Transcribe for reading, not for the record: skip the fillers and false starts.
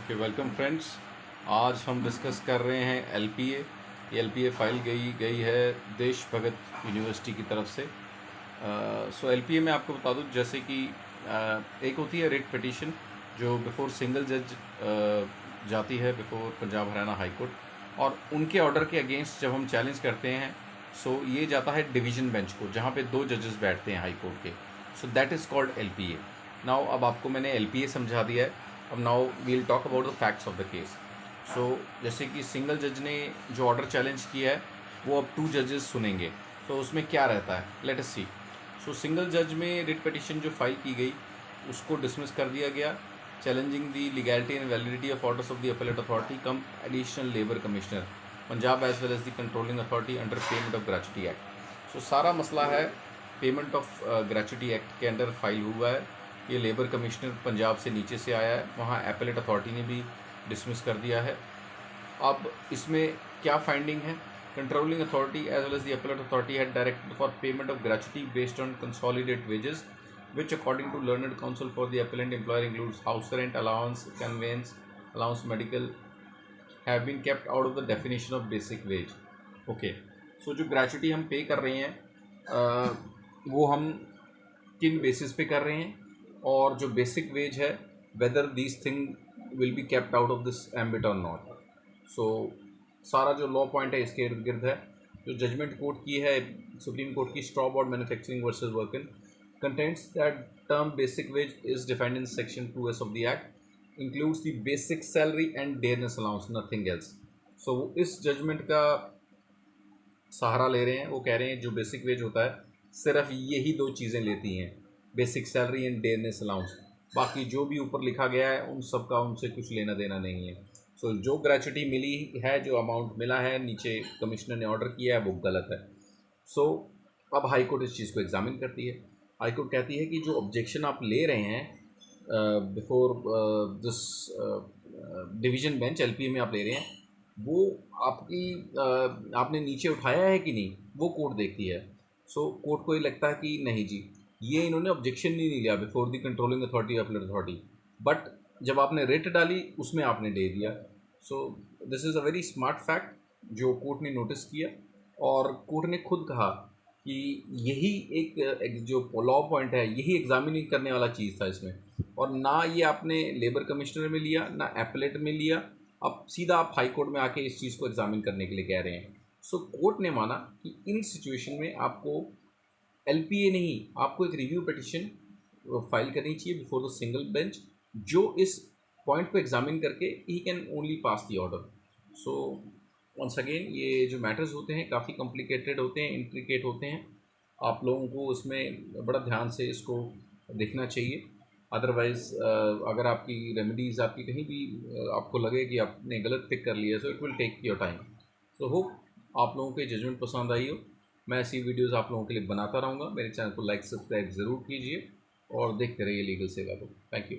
Okay, welcome friends. आज हम discuss कर रहे हैं एलपीए। ये एलपीए फाइल गई है देश भगत यूनिवर्सिटी की तरफ से। सो एलपीए में आपको बता दूं, जैसे कि एक होती है रिट पिटीशन जो बिफोर सिंगल जज जाती है before Punjab Haryana high court, और उनके ऑर्डर के अगेंस्ट जब हम चैलेंज करते हैं सो ये जाता है डिवीज़न बेंच को, जहाँ पे 2 जजेस बैठते हैं हाई कोर्ट के। So that is called LPA. Now अब आपको मैंने एलपीए समझा दिया है। अब now we'll talk about the facts of the case. So जैसे कि सिंगल जज ने जो ऑर्डर चैलेंज किया है वो अब 2 जजेस सुनेंगे। सो उसमें क्या रहता है, लेट अस सी। सो सिंगल जज में रिट पिटीशन जो फाइल की गई उसको डिसमिस कर दिया गया, challenging the legality and validity of orders of the appellate authority cum additional labour commissioner Punjab as well as the controlling authority under payment of gratuity act. So सारा मसला है पेमेंट ऑफ ग्रेच्युटी एक्ट के under file हुआ है। ये labour commissioner Punjab से नीचे से आया है, वहाँ एपेलेट अथॉरिटी ने भी डिसमिस कर दिया है। अब इसमें क्या फाइंडिंग है? Controlling authority as well as the appellate authority had directed for payment of gratuity based on consolidated wages which according to learned counsel for the appellant employer includes house rent allowance, conveyance allowance, medical, have been kept out of the definition of basic wage. Okay, so जो gratuity हम पे कर रहे हैं वो हम किन basis पे कर रहे हैं, और जो बेसिक वेज है whether these thing will be kept out of this ambit और नॉट। सो सारा जो लॉ पॉइंट है इसके इर्द गिर्द है। जो जजमेंट कोर्ट की है सुप्रीम कोर्ट की, straw board manufacturing versus working, contends that term basic wage is defined in section 2S of the act, includes the basic salary and dearness allowance, nothing else. So वो इस judgement का सहारा ले रहे हैं। वो कह रहे हैं जो बेसिक वेज होता है सिर्फ यही 2 चीज़ें लेती हैं, basic salary and dearness allowance. बाकी जो भी ऊपर लिखा गया है उन सब का उनसे कुछ लेना देना नहीं है। सो जो ग्रेच्युटी मिली है, जो अमाउंट मिला है नीचे कमिश्नर ने ऑर्डर किया है, वो गलत है। सो अब हाई कोर्ट इस चीज़ को एग्जामिन करती है। हाई कोर्ट कहती है कि जो ऑब्जेक्शन आप ले रहे हैं before this division bench LPA में आप ले रहे हैं, वो आपकी आपने नीचे उठाया है कि नहीं, वो कोर्ट देखती है। सो कोर्ट को ये लगता है कि नहीं जी, ये इन्होंने ऑब्जेक्शन नहीं लिया before the controlling authority appellate authority, but जब आपने रिट डाली उसमें आपने दे दिया। So this is a very smart fact जो कोर्ट ने नोटिस किया, और कोर्ट ने खुद कहा कि यही एक जो लॉ पॉइंट है यही एग्जामिन करने वाला चीज़ था इसमें, और ना ये आपने लेबर कमिश्नर में लिया ना एपलेट में लिया। अब सीधा आप हाई कोर्ट में आके इस चीज़ को एग्जामिन करने के लिए कह रहे हैं। सो कोर्ट ने माना कि इन सिचुएशन में आपको एलपीए नहीं, आपको एक रिव्यू पिटिशन फाइल करनी चाहिए बिफोर द सिंगल बेंच, जो इस पॉइंट को एग्जामिन करके he can only pass the order. So once again, ये जो मैटर्स होते हैं काफ़ी कॉम्प्लिकेटेड होते हैं, इंट्रिकेट होते हैं। आप लोगों को उसमें बड़ा ध्यान से इसको देखना चाहिए। अदरवाइज़ अगर आपकी रेमेडीज़ आपकी कहीं भी आपको लगे कि आपने गलत पिक कर लिया, so it will take your time. So hope आप लोगों को जजमेंट पसंद आई हो। मैं ऐसी वीडियोज़ आप लोगों के लिए बनाता रहूँगा। मेरे चैनल को लाइक सब्सक्राइब ज़रूर कीजिए और देखते रहिए लीगल सेवा को। Thank you.